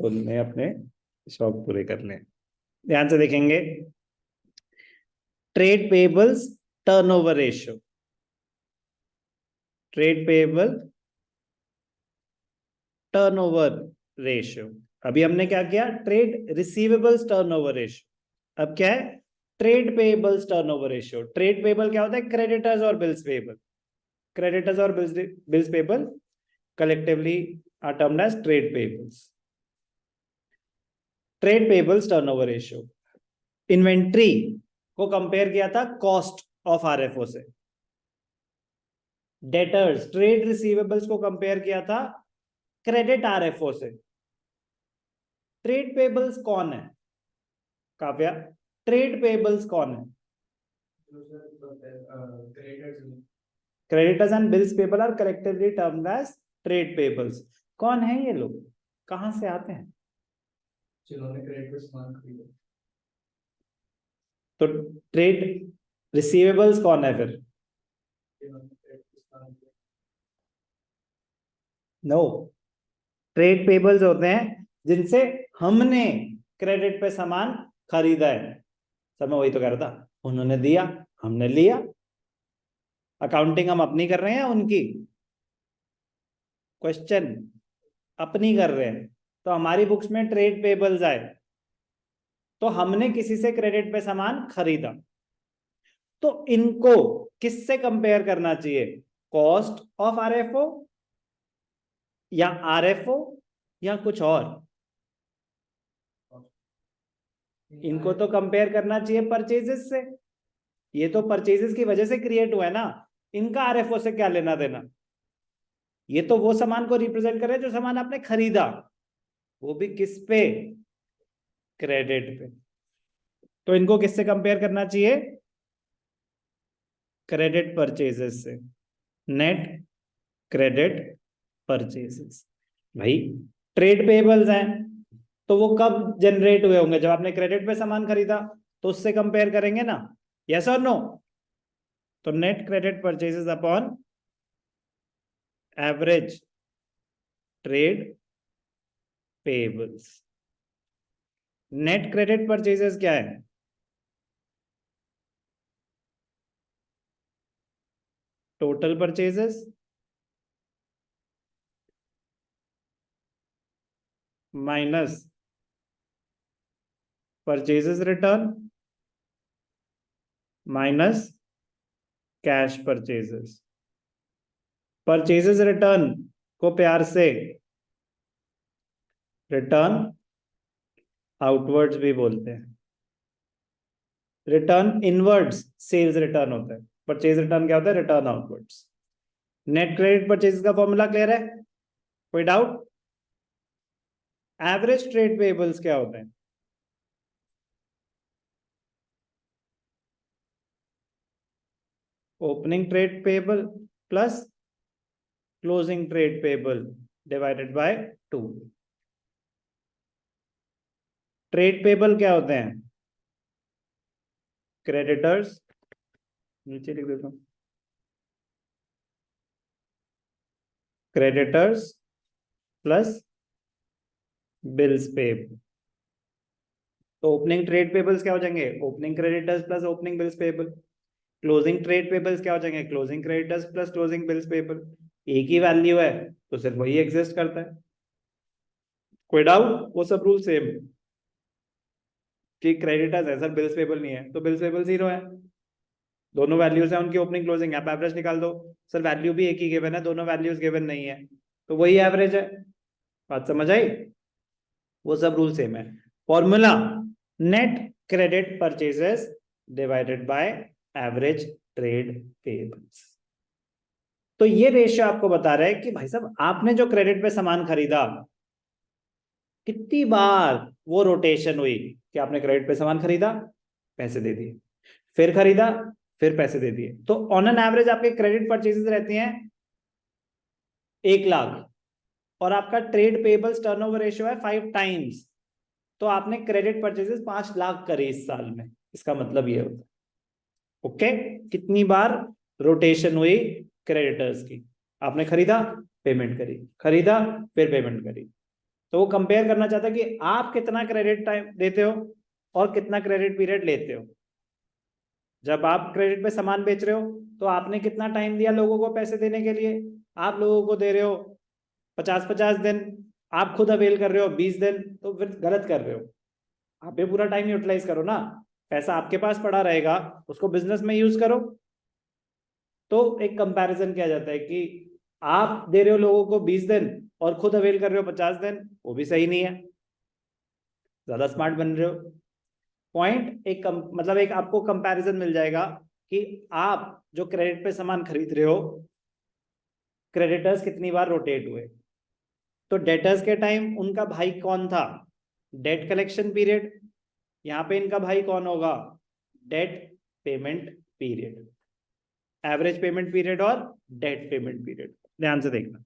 उनने अपने शौक पूरे करने। ध्यान से देखेंगे, trade payables turnover ratio, trade payable turnover ratio. अभी हमने क्या किया, ट्रेड रिसीवेबल्स टर्नओवर रेशियो। अब क्या है, trade payables turnover ratio. Trade payable क्या होता है, क्रेडिटर्स और बिल्स पेबल। क्रेडिटर्स और bills payable collectively are termed as trade payables. Trade payables turnover ratio, inventory को कंपेयर किया था कॉस्ट ऑफ आरएफओ से। डेटर्स, ट्रेड रिसीवेबल्स को कंपेयर किया था क्रेडिट आरएफओ से। ट्रेड पेबल्स कौन है काव्या, ट्रेड पेबल्स कौन है? Creditors and bills payable are collectively termed as trade payables. कौन है ये लोग, कहां से आते हैं? जिन्होंने क्रेडिट पे सामान खरीदा। तो ट्रेड रिसीवेबल्स कौन है फिर? नो, ट्रेड पेबल्स होते हैं जिनसे हमने क्रेडिट पे सामान खरीदा है। सब मैं वही तो कह रहा था, उन्होंने दिया हमने लिया। अकाउंटिंग हम अपनी कर रहे हैं उनकी? क्वेश्चन, अपनी कर रहे हैं। तो हमारी बुक्स में ट्रेड पेबल्स आए तो हमने किसी से क्रेडिट पे सामान खरीदा। तो इनको किससे कंपेयर करना चाहिए, कॉस्ट ऑफ आरएफओ या आरएफओ या कुछ और? इनको तो कंपेयर करना चाहिए परचेजेस से। ये तो परचेजेस की वजह से क्रिएट हुआ है ना, इनका आरएफओ से क्या लेना देना? ये तो वो सामान को रिप्रेजेंट कर रहे हैं जो सामान आपने खरीदा, वो भी किस पे, क्रेडिट पे। तो इनको किससे कंपेयर करना चाहिए, क्रेडिट परचेजेस से। Net credit purchases. भाई ट्रेड पेबल्स हैं तो वो कब जनरेट हुए होंगे, जब आपने क्रेडिट पे सामान खरीदा, तो उससे कंपेयर करेंगे ना, यस और नो? तो net credit purchases upon average trade payables. Net credit purchases क्या है, total purchases minus purchases return minus cash purchases. Purchases return को प्यार से रिटर्न आउटवर्ड्स भी बोलते हैं। रिटर्न इनवर्ड्स सेल्स रिटर्न होता है, परचेज रिटर्न क्या होता है, return outwards. Net credit purchase का फॉर्मूला क्लियर है, कोई डाउट? एवरेज ट्रेड पेबल्स क्या होते हैं, opening trade payable plus closing trade payable divided by 2। Trade payable क्या होते हैं, क्रेडिटर्स, नीचे लिख देता हूं, क्रेडिटर्स प्लस बिल्स पेबल। तो ओपनिंग ट्रेड पेबल्स क्या हो जाएंगे, opening creditors plus opening bills payable. Closing trade payables क्या हो जाएंगे, closing creditors plus closing bills payable. एक ही वैल्यू है तो सिर्फ वही एग्जिस्ट करता है। कोई डाउट? वो सब रूल सेम कि क्रेडिटर्स है सर, बिल्स पेबल नहीं है, तो बिल्स पेबल 0 है। दोनों वैल्यूज है उनकी, ओपनिंग क्लोजिंग, आप एवरेज निकाल दो। सर वैल्यू भी एक ही गिवन है, दोनों वैल्यूज गिवन नहीं है, तो वही एवरेज है। बात समझ आई? वो सब रूल सेम है। Formula, net credit purchases divided by average trade payables. तो ये रेशियो आपको बता रहा है कि भाई साहब आपने जो क्रेडिट पे सामान खरीदा, कितनी बार वो रोटेशन हुई कि आपने क्रेडिट पे सामान खरीदा, पैसे दे दिए, फिर खरीदा, फिर पैसे दे दिए। तो ऑन एन एवरेज आपके क्रेडिट परचेजेस रहती हैं 1,00,000 और आपका ट्रेड पेबल्स टर्नओवर रेशियो है 5 टाइम्स, तो आपने क्रेडिट परचेजेस 5,00,000 करे इस साल में। इसका मतलब ये होता है, ओके, कितनी बार रोटेशन हुई क्रेडिटर्स की, आपने खरीदा पेमेंट करी, खरीदा फिर पेमेंट करी। तो वो कंपेयर करना चाहता है कि आप कितना क्रेडिट टाइम देते हो और कितना क्रेडिट पीरियड लेते हो। जब आप क्रेडिट पे सामान बेच रहे हो तो आपने कितना टाइम दिया लोगों को पैसे देने के लिए, आप लोगों को दे रहे हो 50-50 दिन, आप खुद अवेल कर रहे हो 20 दिन, तो फिर गलत कर रहे हो। आप भी पूरा टाइम यूटिलाइज करो ना, पैसा आपके पास पड़ा रहेगा, उसको बिजनेस में यूज करो। तो एक कंपैरिजन किया जाता है कि आप दे रहे हो लोगों को 20 दिन और खुद अवेल कर रहे हो 50 दिन, वो भी सही नहीं है, ज्यादा स्मार्ट बन रहे हो। पॉइंट मतलब एक आपको कंपैरिजन मिल जाएगा कि आप जो क्रेडिट पे सामान खरीद रहे हो, क्रेडिटर्स कितनी बार रोटेट हुए। तो डेटर्स के टाइम उनका भाई कौन था, डेट कलेक्शन पीरियड। यहाँ पे इनका भाई कौन होगा, debt payment period, average payment period और डेट पेमेंट पीरियड। ध्यान से देखना।